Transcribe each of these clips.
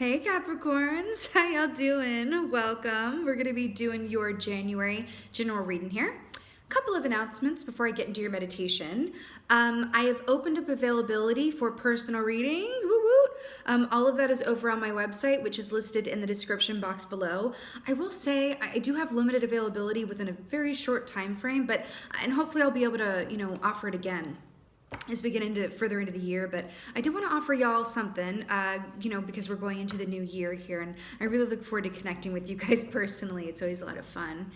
Hey Capricorns, how y'all doing? Welcome. We're going to be doing your January general reading here. A couple of announcements before I get into your meditation. I have opened up availability for personal readings. Woo woo. All of that is over on my website, which is listed in the description box below. I will say I do have limited availability within a very short time frame, and hopefully I'll be able to, offer it again as we get into further into the year. But I do want to offer y'all something, because we're going into the new year here, and I really look forward to connecting with you guys personally. It's always a lot of fun.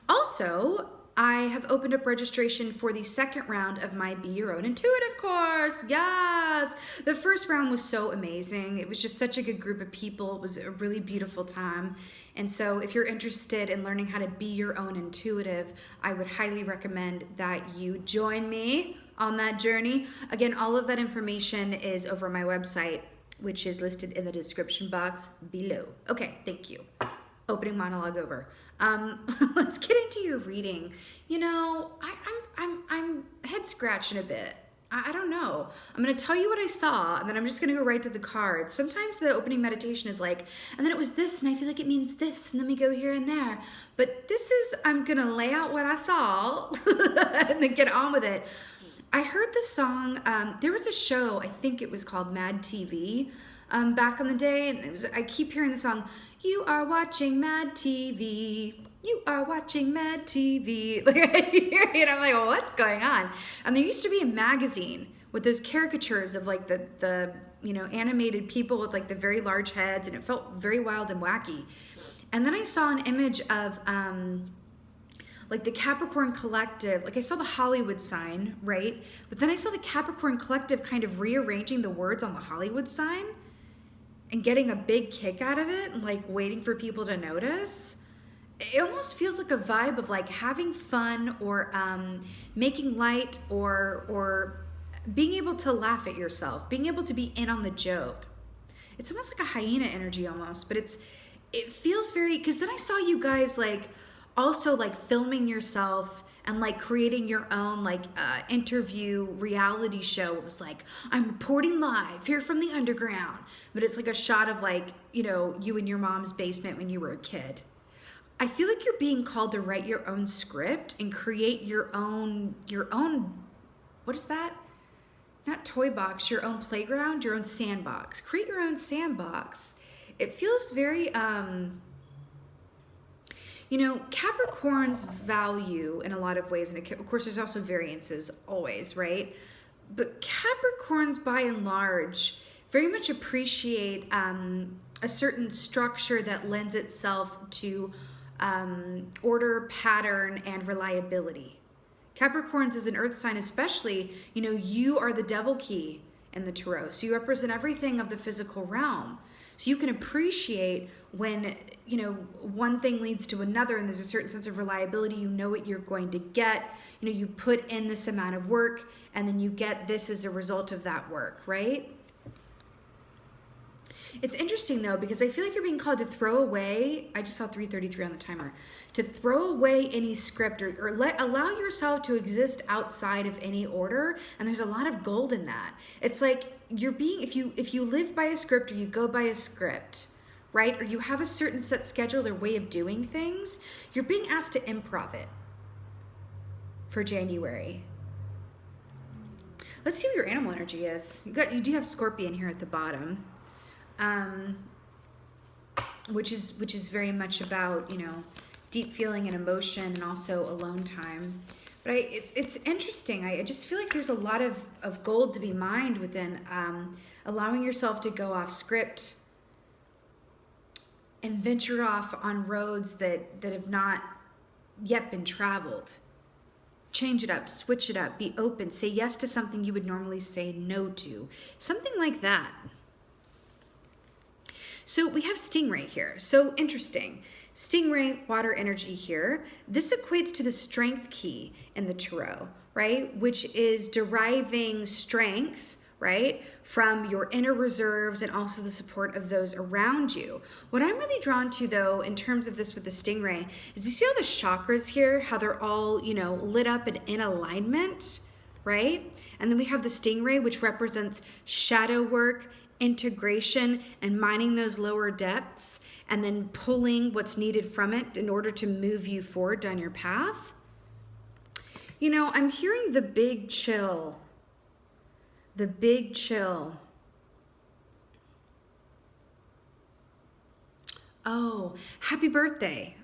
Also, I have opened up registration for the second round of my Be Your Own Intuitive course. Yes! The first round was so amazing. It was just such a good group of people. It was a really beautiful time. And so if you're interested in learning how to be your own intuitive, I would highly recommend that you join me on that journey. Again, all of that information is over my website, which is listed in the description box below. Okay, thank you. Opening monologue over. Let's get into your reading. I'm head scratching a bit. I don't know. I'm going to tell you what I saw, and then I'm just going to go right to the cards. Sometimes the opening meditation is like, and then it was this, and I feel like it means this, and then we go here and there. But this is, I'm going to lay out what I saw and then get on with it. I heard the song, there was a show, I think it was called Mad TV, back in the day, and I keep hearing the song, "You are watching Mad TV, you are watching Mad TV." Like I hear it, I'm like, well, what's going on? And there used to be a magazine with those caricatures of like the animated people with like the very large heads, and it felt very wild and wacky. And then I saw an image of like the Capricorn Collective, like I saw the Hollywood sign, right? But then I saw the Capricorn Collective kind of rearranging the words on the Hollywood sign and getting a big kick out of it and like waiting for people to notice. It almost feels like a vibe of like having fun or making light or being able to laugh at yourself, being able to be in on the joke. It's almost like a hyena energy almost, but it feels very, because then I saw you guys like also like filming yourself and like creating your own like interview reality show. It was like, I'm reporting live here from the underground, but it's like a shot of like, you in your mom's basement when you were a kid. I feel like you're being called to write your own script and create your own, what is that? Not toy box, your own playground, your own sandbox. Create your own sandbox. It feels very, Capricorn's value in a lot of ways, and of course there's also variances always, right? But Capricorns by and large very much appreciate a certain structure that lends itself to order, pattern, and reliability. Capricorns as an earth sign especially, you are the devil key in the tarot. So you represent everything of the physical realm. So you can appreciate when, one thing leads to another and there's a certain sense of reliability, you know what you're going to get. You put in this amount of work and then you get this as a result of that work, right? It's interesting though, because I feel like you're being called to throw away, I just saw 3:33 on the timer, to throw away any script or allow yourself to exist outside of any order. And there's a lot of gold in that. It's like you're being, if you live by a script or you go by a script, right? Or you have a certain set schedule or way of doing things, you're being asked to improv it for January. Let's see what your animal energy is. You do have Scorpion here at the bottom. Which is very much about, deep feeling and emotion and also alone time. But it's interesting. I just feel like there's a lot of gold to be mined within allowing yourself to go off script and venture off on roads that have not yet been traveled. Change it up, switch it up, be open, say yes to something you would normally say no to. Something like that. So we have Stingray here. So interesting. Stingray, water energy here. This equates to the strength key in the tarot, right? Which is deriving strength, right, from your inner reserves and also the support of those around you. What I'm really drawn to though, in terms of this with the Stingray, is you see all the chakras here, how they're all, lit up and in alignment, right? And then we have the Stingray, which represents shadow work, integration and mining those lower depths and then pulling what's needed from it in order to move you forward down your path. You know, I'm hearing the big chill. The big chill. Oh, happy birthday.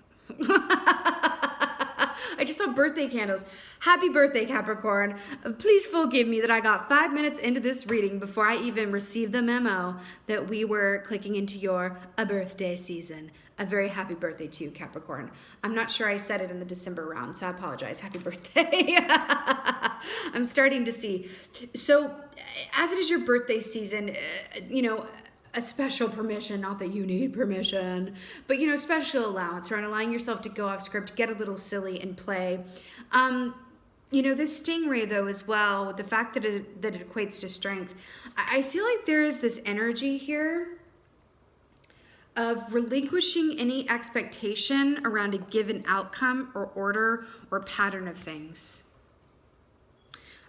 I just saw birthday candles. Happy birthday, Capricorn. Please forgive me that I got 5 minutes into this reading before I even received the memo that we were clicking into your a birthday season. A very happy birthday to you, Capricorn. I'm not sure I said it in the December round, so I apologize. Happy birthday. I'm starting to see. So as it is your birthday season, you know, a special permission, not that you need permission, but, you know, special allowance around allowing yourself to go off script, get a little silly and play. You know, this stingray, though, as well, with the fact that it equates to strength, I feel like there is this energy here of relinquishing any expectation around a given outcome or order or pattern of things.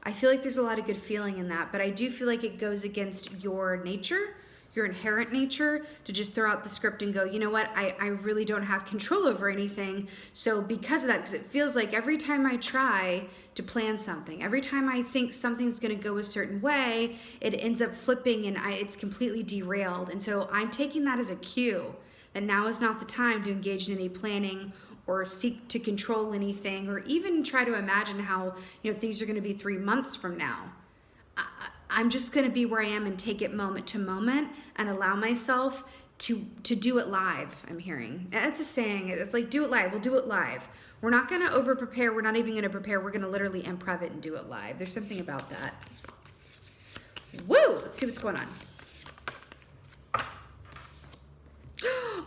I feel like there's a lot of good feeling in that, but I do feel like it goes against your nature, your inherent nature, to just throw out the script and go, you know what, I really don't have control over anything. So because of that, because it feels like every time I try to plan something, every time I think something's gonna go a certain way, it ends up flipping and it's completely derailed. And so I'm taking that as a cue that now is not the time to engage in any planning or seek to control anything, or even try to imagine how, you know, things are gonna be 3 months from now. I'm just going to be where I am and take it moment to moment and allow myself to do it live, I'm hearing. It's a saying. It's like, do it live. We'll do it live. We're not going to over prepare. We're not even going to prepare. We're going to literally improv it and do it live. There's something about that. Woo! Let's see what's going on.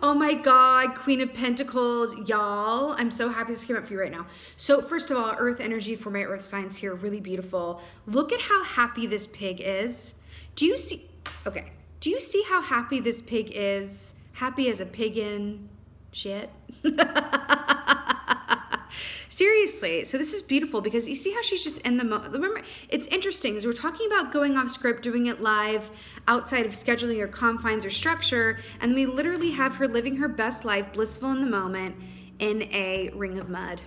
Oh my God, Queen of Pentacles, y'all. I'm so happy this came up for you right now. So first of all, Earth energy for my Earth signs here, really beautiful. Look at how happy this pig is. Do you see, okay, do you see how happy this pig is? Happy as a pig in shit. Seriously, so this is beautiful because you see how she's just in the moment. Remember, it's interesting as we're talking about going off script, doing it live, outside of scheduling or confines or structure, and we literally have her living her best life, blissful in the moment, in a ring of mud.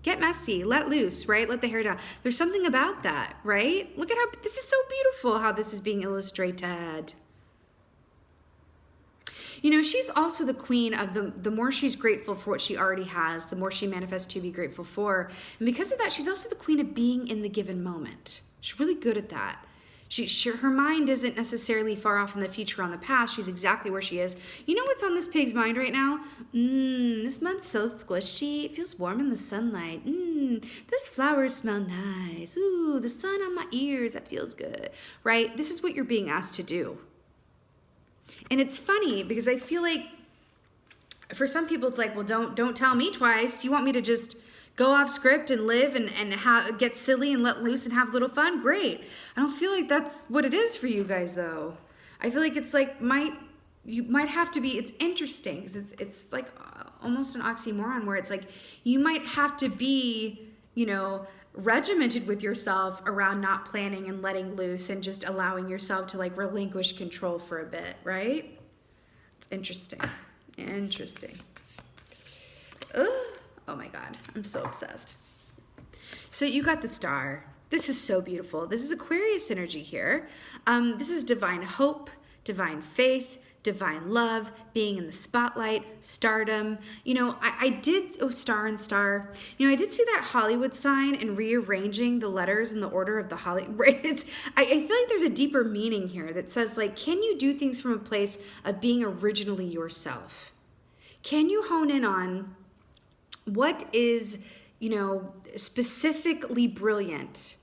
Get messy, let loose, right? Let the hair down. There's something about that, right? Look at how, this is so beautiful how this is being illustrated. You know, she's also the queen of the more she's grateful for what she already has, the more she manifests to be grateful for. And because of that, she's also the queen of being in the given moment. She's really good at that. Her mind isn't necessarily far off in the future or on the past. She's exactly where she is. You know what's on this pig's mind right now? This mud's so squishy. It feels warm in the sunlight. Those flowers smell nice. Ooh, the sun on my ears. That feels good, right? This is what you're being asked to do. And it's funny because I feel like for some people it's like, well, don't tell me twice. You want me to just go off script and live and get silly and let loose and have a little fun? Great. I don't feel like that's what it is for you guys though. I feel like it's like you might have to be, it's interesting because it's like almost an oxymoron where it's like you might have to be, you know, regimented with yourself around not planning and letting loose and just allowing yourself to like relinquish control for a bit, right? It's interesting. Interesting. Ugh. Oh my God, I'm so obsessed. So you got the star. This is so beautiful. This is Aquarius energy here. This is divine hope, divine faith, divine love, being in the spotlight, stardom. You know, I did, star and star. You know, I did see that Hollywood sign and rearranging the letters in the order of the Hollywood. I feel like there's a deeper meaning here that says like, can you do things from a place of being originally yourself? Can you hone in on what is, you know, specifically brilliant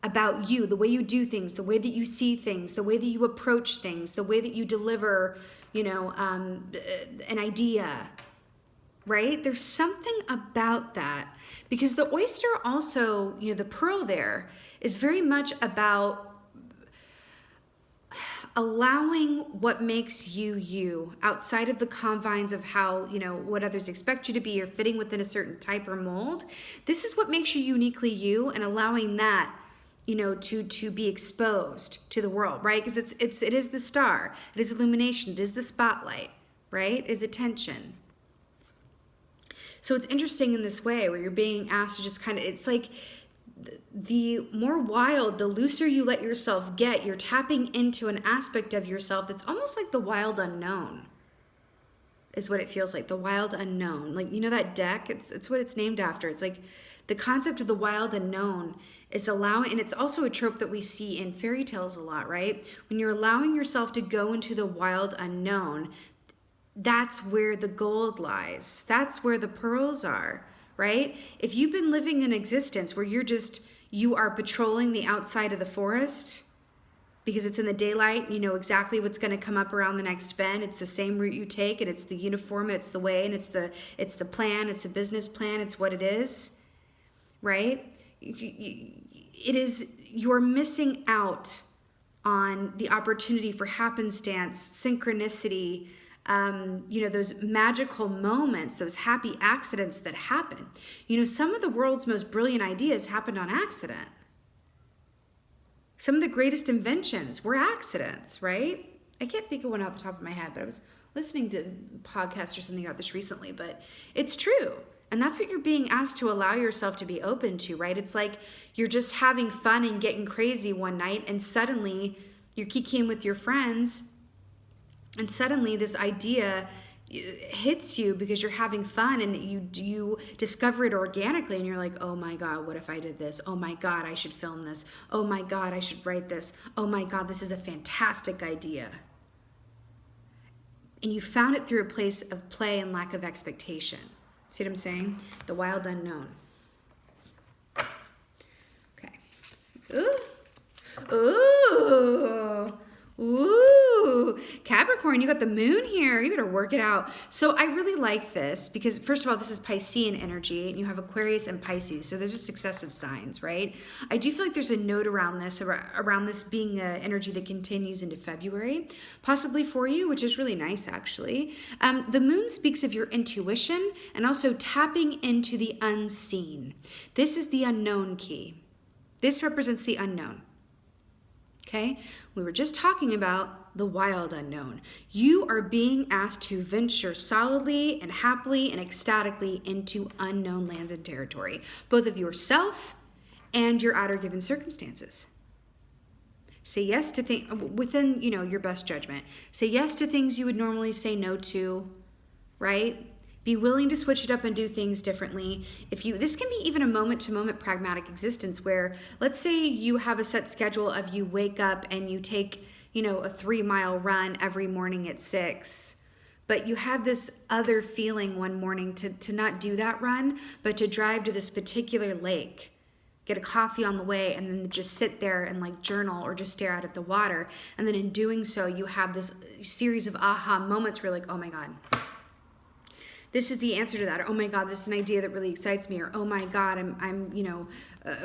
about you, the way you do things, the way that you see things, the way that you approach things, the way that you deliver, you know, an idea, right? There's something about that because the oyster also, you know, the pearl there is very much about allowing what makes you you outside of the confines of how, you know, what others expect you to be or fitting within a certain type or mold. This is what makes you uniquely you, and allowing that you know, to be exposed to the world, right? Because it is the star, it is illumination, it is the spotlight, right? It is attention. So it's interesting in this way where you're being asked to just kind of, it's like the more wild, the looser you let yourself get, you're tapping into an aspect of yourself that's almost like the wild unknown, is what it feels like, the wild unknown. Like, you know that deck? It's what it's named after. It's like the concept of the wild unknown is allowing, and it's also a trope that we see in fairy tales a lot, right? When you're allowing yourself to go into the wild unknown, that's where the gold lies. That's where the pearls are, right? If you've been living an existence where you are patrolling the outside of the forest because it's in the daylight, you know exactly what's going to come up around the next bend. It's the same route you take, and it's the uniform, and it's the way, and it's the plan, it's the business plan, it's what it is, right? You're missing out on the opportunity for happenstance, synchronicity, you know, those magical moments, those happy accidents that happen. You know, some of the world's most brilliant ideas happened on accident. Some of the greatest inventions were accidents, right? I can't think of one off the top of my head, but I was listening to a podcast or something about this recently, but it's true. And that's what you're being asked to allow yourself to be open to, right? It's like you're just having fun and getting crazy one night, and suddenly you're kikiing with your friends, and suddenly this idea hits you because you're having fun, and you discover it organically, and you're like, oh my God, what if I did this? Oh my God, I should film this. Oh my God, I should write this. Oh my God, this is a fantastic idea. And you found it through a place of play and lack of expectation. See what I'm saying? The wild unknown. Okay. Ooh. Ooh. Ooh, Capricorn, you got the moon here. You better work it out. So I really like this because, first of all, this is Piscean energy, and you have Aquarius and Pisces. So those are successive signs, right? I do feel like there's a note around this being an energy that continues into February, possibly for you, which is really nice, actually. The moon speaks of your intuition and also tapping into the unseen. This is the unknown key. This represents the unknown. Okay, we were just talking about the wild unknown. You are being asked to venture solidly and happily and ecstatically into unknown lands and territory, both of yourself and your outer given circumstances. Say yes to things within, you know, your best judgment. Say yes to things you would normally say no to, right? Be willing to switch it up and do things differently. This can be even a moment-to-moment pragmatic existence where, let's say you have a set schedule of you wake up and you take, you know, a 3-mile run every morning at 6, but you have this other feeling one morning to not do that run, but to drive to this particular lake, get a coffee on the way, and then just sit there and like journal or just stare out at the water. And then in doing so, you have this series of aha moments where you're like, oh my God, this is the answer to that. Or, oh my God, this is an idea that really excites me. Or, oh my God, I'm you know,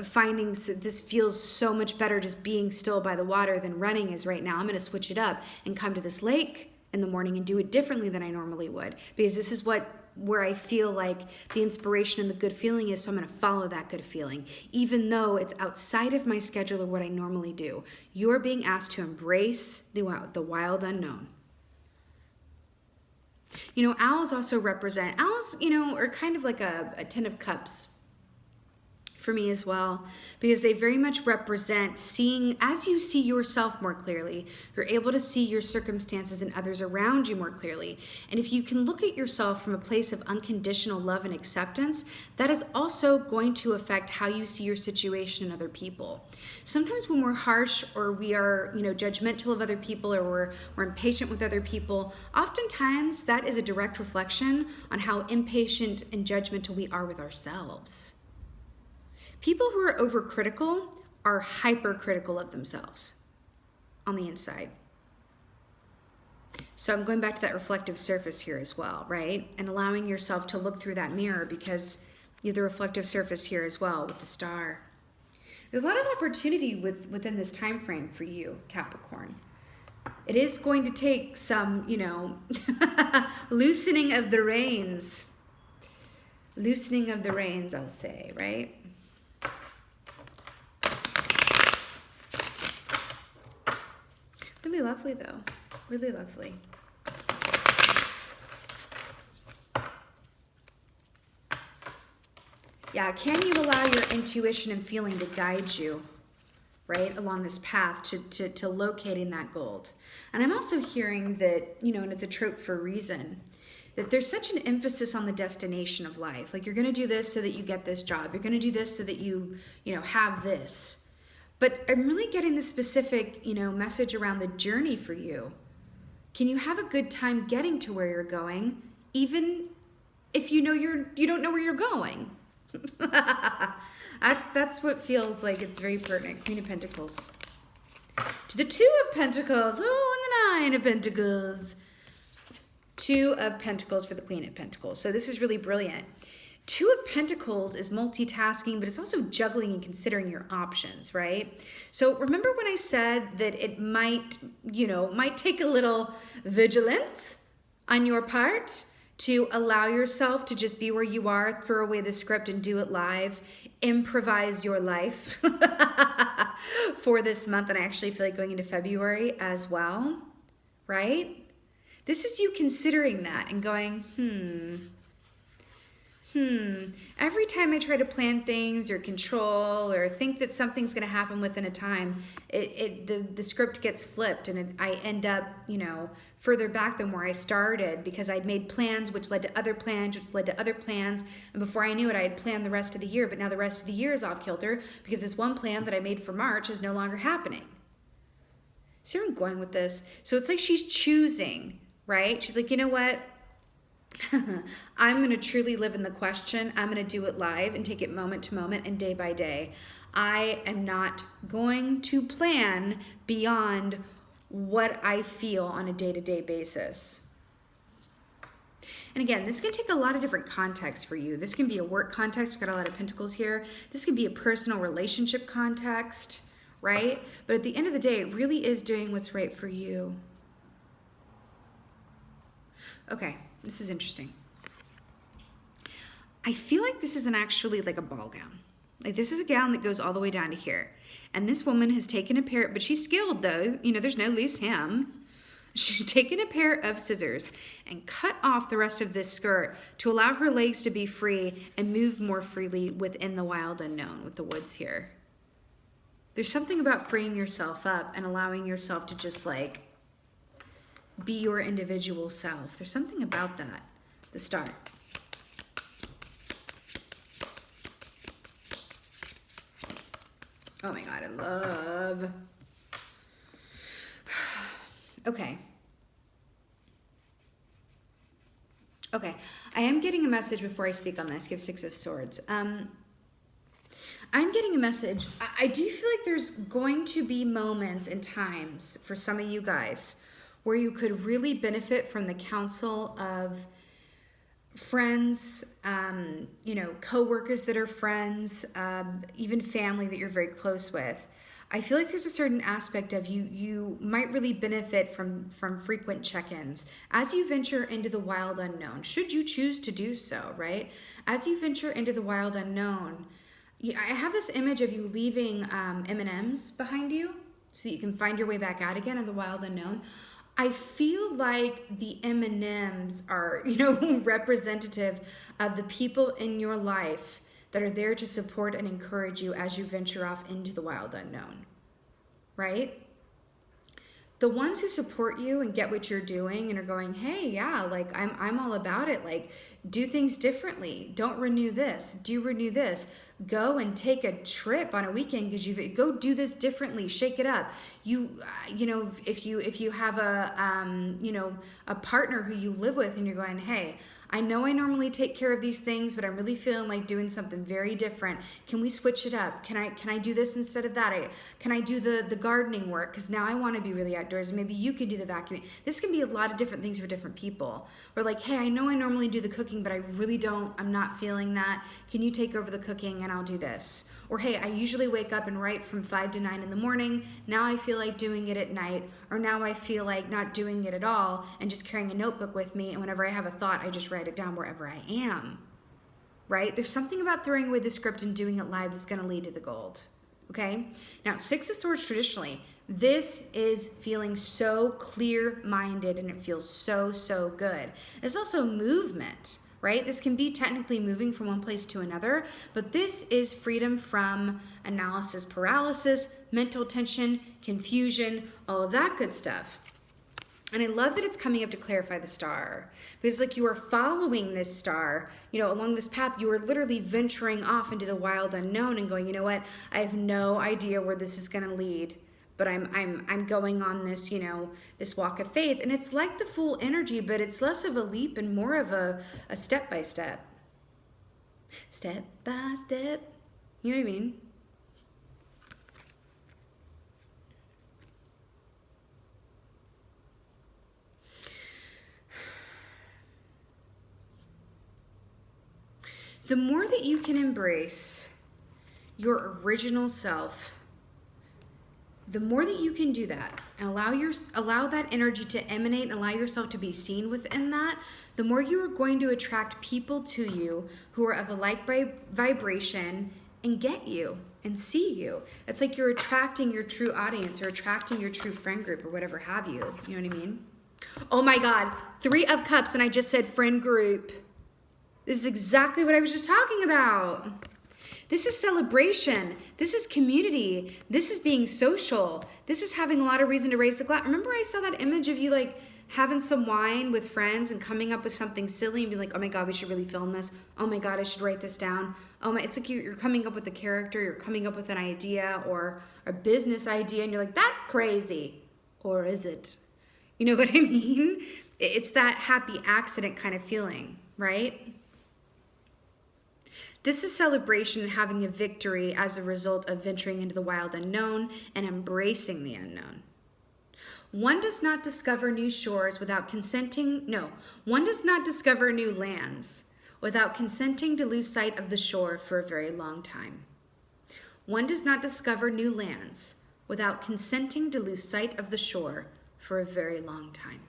finding this feels so much better just being still by the water than running is right now. I'm going to switch it up and come to this lake in the morning and do it differently than I normally would, because this is where I feel like the inspiration and the good feeling is. So I'm going to follow that good feeling, even though it's outside of my schedule or what I normally do. You're being asked to embrace the wild unknown. You know, owls, you know, are kind of like a 10 of cups for me as well, because they very much represent seeing, as you see yourself more clearly, you're able to see your circumstances and others around you more clearly. And if you can look at yourself from a place of unconditional love and acceptance, that is also going to affect how you see your situation and other people. Sometimes when we're harsh or we are, you know, judgmental of other people, or we're impatient with other people, oftentimes that is a direct reflection on how impatient and judgmental we are with ourselves. People who are overcritical are hypercritical of themselves on the inside. So I'm going back to that reflective surface here as well, right? And allowing yourself to look through that mirror, because you have the reflective surface here as well with the star. There's a lot of opportunity within this time frame for you, Capricorn. It is going to take some, you know, loosening of the reins. Loosening of the reins, I'll say, right? lovely though. Really lovely. Yeah, can you allow your intuition and feeling to guide you, right, along this path to locating that gold? And I'm also hearing that, you know, and it's a trope for a reason, that there's such an emphasis on the destination of life. Like, you're going to do this so that you get this job. You're going to do this so that you know, have this. But I'm really getting the specific, you know, message around the journey for you. Can you have a good time getting to where you're going, even if you know you don't know where you're going? That's what feels like it's very pertinent. Queen of Pentacles. To the Two of Pentacles. Oh, and the Nine of Pentacles. Two of Pentacles for the Queen of Pentacles. So this is really brilliant. Two of Pentacles is multitasking, but it's also juggling and considering your options, right? So remember when I said that it might, you know, might take a little vigilance on your part to allow yourself to just be where you are, throw away the script and do it live, improvise your life for this month. And I actually feel like going into February as well, right? This is you considering that and going, every time I try to plan things or control or think that something's going to happen within a time, the script gets flipped and I end up, you know, further back than where I started because I'd made plans which led to other plans, which led to other plans. And before I knew it, I had planned the rest of the year. But now the rest of the year is off kilter because this one plan that I made for March is no longer happening. See where I'm going with this? So it's like she's choosing, right? She's like, you know what? I'm going to truly live in the question. I'm going to do it live and take it moment to moment and day by day. I am not going to plan beyond what I feel on a day-to-day basis. And again, this can take a lot of different contexts for you. This can be a work context. We've got a lot of pentacles here. This can be a personal relationship context, right? But at the end of the day, it really is doing what's right for you. Okay, this is interesting. I feel like this isn't actually like a ball gown. Like, this is a gown that goes all the way down to here. And this woman has taken a pair, but she's skilled though. You know, there's no loose hem. She's taken a pair of scissors and cut off the rest of this skirt to allow her legs to be free and move more freely within the wild unknown with the woods here. There's something about freeing yourself up and allowing yourself to just like be your individual self. There's something about that. The start. Oh my God, I love. Okay. Okay, I am getting a message before I speak on this. Give Six of Swords. I'm getting a message. I do feel like there's going to be moments and times for some of you guys where you could really benefit from the counsel of friends, you know, co-workers that are friends, even family that you're very close with. I feel like there's a certain aspect of you might really benefit from frequent check-ins as you venture into the wild unknown, should you choose to do so, right? As you venture into the wild unknown, I have this image of you leaving M&Ms behind you so that you can find your way back out again in the wild unknown. I feel like the M&Ms are, you know, representative of the people in your life that are there to support and encourage you as you venture off into the wild unknown, right? The ones who support you and get what you're doing and are going, hey, yeah, like I'm all about it. Like, do things differently. Don't renew this. Do renew this. Go and take a trip on a weekend because you go do this differently. Shake it up. You know, if you have a you know, a partner who you live with and you're going, hey, I know I normally take care of these things, but I'm really feeling like doing something very different. Can we switch it up? Can I do this instead of that? Can I do the gardening work? Because now I want to be really outdoors. Maybe you could do the vacuuming. This can be a lot of different things for different people. Or like, hey, I know I normally do the cooking, but I really don't. I'm not feeling that. Can you take over the cooking and I'll do this? Or hey, I usually wake up and write from 5 to 9 in the morning. Now I feel like doing it at night. Or now I feel like not doing it at all and just carrying a notebook with me. And whenever I have a thought, I just write it down wherever I am. Right? There's something about throwing away the script and doing it live that's going to lead to the gold. Okay? Now, Six of Swords traditionally, This is feeling so clear-minded, and it feels so, so good. It's also movement, right? This can be technically moving from one place to another, but this is freedom from analysis paralysis, mental tension, confusion, all of that good stuff. And I love that it's coming up to clarify the star, because like you are following this star, you know, along this path. You are literally venturing off into the wild unknown and going, you know what, I have no idea where this is going to lead, but I'm going on this, you know, this walk of faith. And it's like the Fool energy, but it's less of a leap and more of a step by step. Step by step. You know what I mean? The more that you can embrace your original self, the more that you can do that and allow that energy to emanate and allow yourself to be seen within that, the more you are going to attract people to you who are of a like vibration and get you and see you. It's like you're attracting your true audience or attracting your true friend group or whatever have you. You know what I mean? Oh my God, 3 of Cups and I just said friend group. This is exactly what I was just talking about. This is celebration. This is community. This is being social. This is having a lot of reason to raise the glass. Remember I saw that image of you like having some wine with friends and coming up with something silly and being like, oh my God, we should really film this. Oh my God, I should write this down. Oh my, it's like you're coming up with a character, you're coming up with an idea or a business idea and you're like, that's crazy. Or is it? You know what I mean? It's that happy accident kind of feeling, right? This is celebration and having a victory as a result of venturing into the wild unknown and embracing the unknown. One does not discover new shores without consenting. No, one does not discover new lands without consenting to lose sight of the shore for a very long time. One does not discover new lands without consenting to lose sight of the shore for a very long time.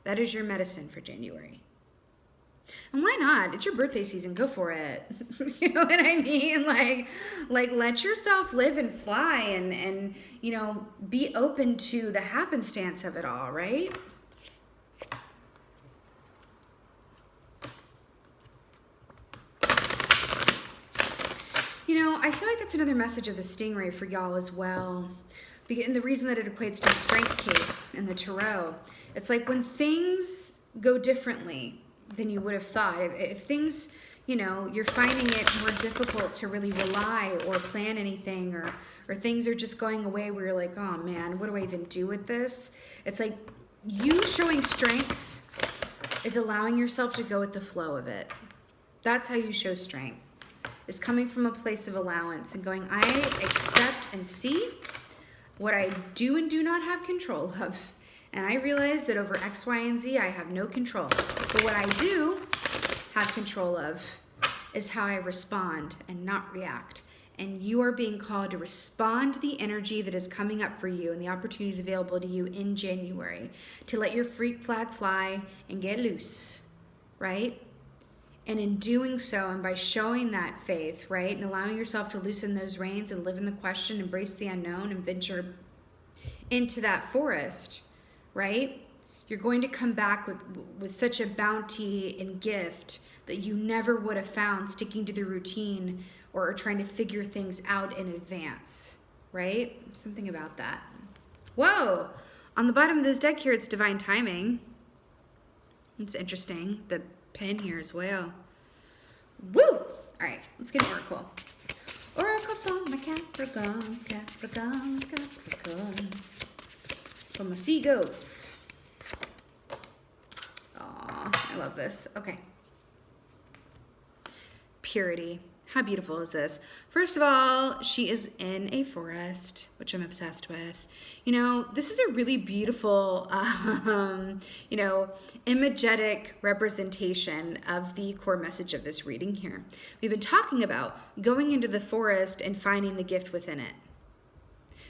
That is your medicine for January. And why not? It's your birthday season. Go for it. You know what I mean? Like let yourself live and fly and you know, be open to the happenstance of it all, right? You know, I feel like that's another message of the stingray for y'all as well. And the reason that it equates to the strength cape in the tarot, it's like when things go differently than you would have thought. If things, you know, you're finding it more difficult to really rely or plan anything, or things are just going away where you're like, oh man, what do I even do with this? It's like you showing strength is allowing yourself to go with the flow of it. That's how you show strength, is coming from a place of allowance and going, I accept and see what I do and do not have control of. And I realize that over X, Y, and Z, I have no control. But what I do have control of is how I respond and not react. And you are being called to respond to the energy that is coming up for you and the opportunities available to you in January, to let your freak flag fly and get loose, right? And in doing so, and by showing that faith, right, and allowing yourself to loosen those reins and live in the question, embrace the unknown, and venture into that forest, right? You're going to come back with such a bounty and gift that you never would have found sticking to the routine or trying to figure things out in advance, right? Something about that. Whoa! On the bottom of this deck here, it's divine timing. It's interesting. The pen here as well. Woo! All right, let's get an oracle. Oracle from my Capricorns, Capricorns, Capricorns. From my seagulls. Aw, I love this. Okay. Purity. How beautiful is this? First of all, she is in a forest, which I'm obsessed with. You know, this is a really beautiful, you know, imagetic representation of the core message of this reading here. We've been talking about going into the forest and finding the gift within it.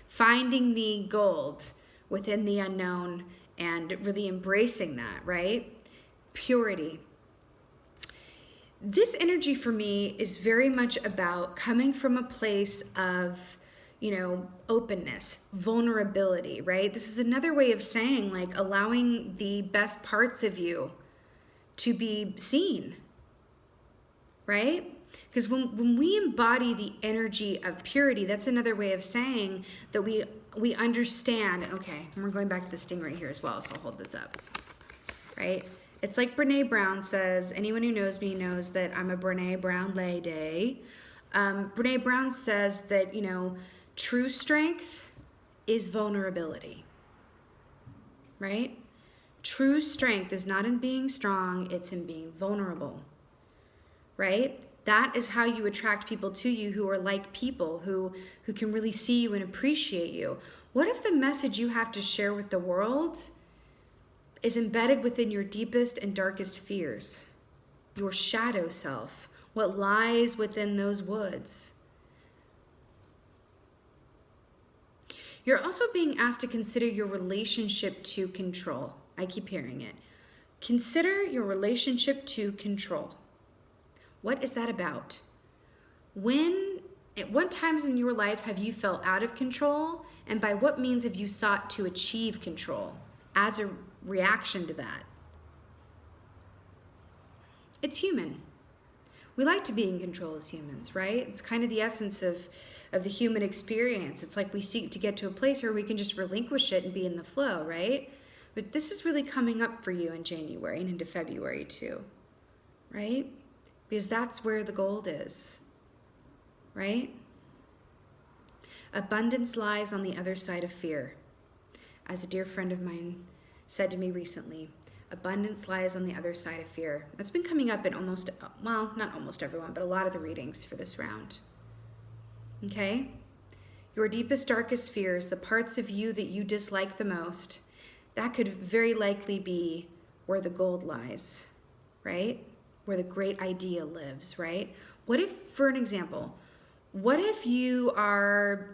Finding the gold within the unknown and really embracing that, right? Purity. This energy for me is very much about coming from a place of, openness, vulnerability, right? This is another way of saying like allowing the best parts of you to be seen, right? Because when we embody the energy of purity, that's another way of saying that we understand. Okay, and we're going back to this thing right here as well, so I'll hold this up, right? It's like Brene Brown says, anyone who knows me knows that I'm a Brene Brown lady. Brene Brown says that, true strength is vulnerability, right? True strength is not in being strong, it's in being vulnerable, right? That is how you attract people to you who are like people, who can really see you and appreciate you. What if the message you have to share with the world is embedded within your deepest and darkest fears, your shadow self, what lies within those woods? You're also being asked to consider your relationship to control. I keep hearing it. Consider your relationship to control. What is that about? At what times in your life have you felt out of control, and by what means have you sought to achieve control as a reaction to that? It's human. We like to be in control as humans, right? It's kind of the essence of the human experience. It's like we seek to get to a place where we can just relinquish it and be in the flow, right? But this is really coming up for you in January and into February too, right? Because that's where the gold is, right? Abundance lies on the other side of fear. As a dear friend of mine said to me recently, abundance lies on the other side of fear. That's been coming up in not almost everyone, but a lot of the readings for this round. Okay? Your deepest, darkest fears, the parts of you that you dislike the most, that could very likely be where the gold lies, right? Where the great idea lives, right? What if, for an example, what if you are,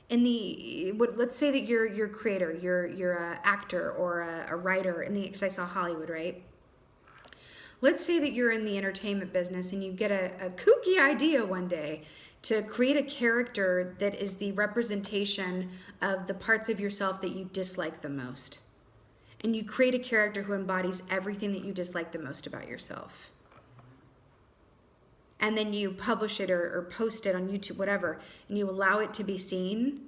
let's say that you're a creator, you're an actor or a writer because I saw Hollywood, right? Let's say that you're in the entertainment business and you get a kooky idea one day to create a character that is the representation of the parts of yourself that you dislike the most. And you create a character who embodies everything that you dislike the most about yourself. And then you publish it or post it on YouTube, whatever, and you allow it to be seen,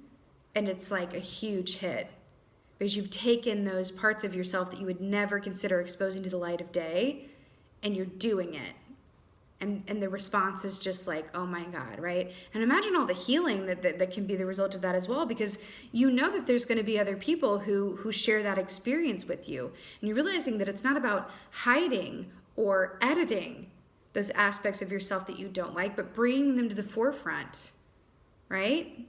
and it's like a huge hit. Because you've taken those parts of yourself that you would never consider exposing to the light of day, and you're doing it. And the response is just like, oh my God, right? And imagine all the healing that can be the result of that as well, because you know that there's going to be other people who share that experience with you. And you're realizing that it's not about hiding or editing those aspects of yourself that you don't like, but bringing them to the forefront, right?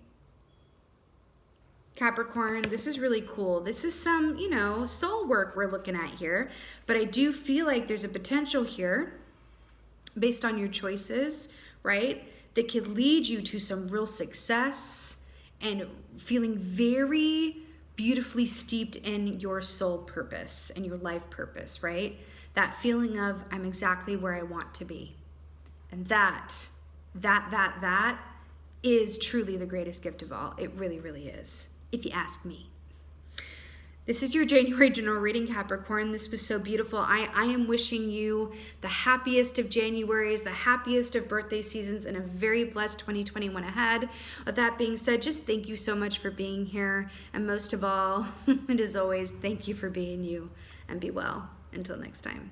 Capricorn, this is really cool. This is some, soul work we're looking at here, but I do feel like there's a potential here based on your choices, right, that could lead you to some real success and feeling very beautifully steeped in your soul purpose and your life purpose, right? That feeling of, I'm exactly where I want to be. And that is truly the greatest gift of all. It really, really is, if you ask me. This is your January general reading, Capricorn. This was so beautiful. I am wishing you the happiest of Januaries, the happiest of birthday seasons, and a very blessed 2021 ahead. With that being said, just thank you so much for being here. And most of all, and as always, thank you for being you, and be well. Until next time.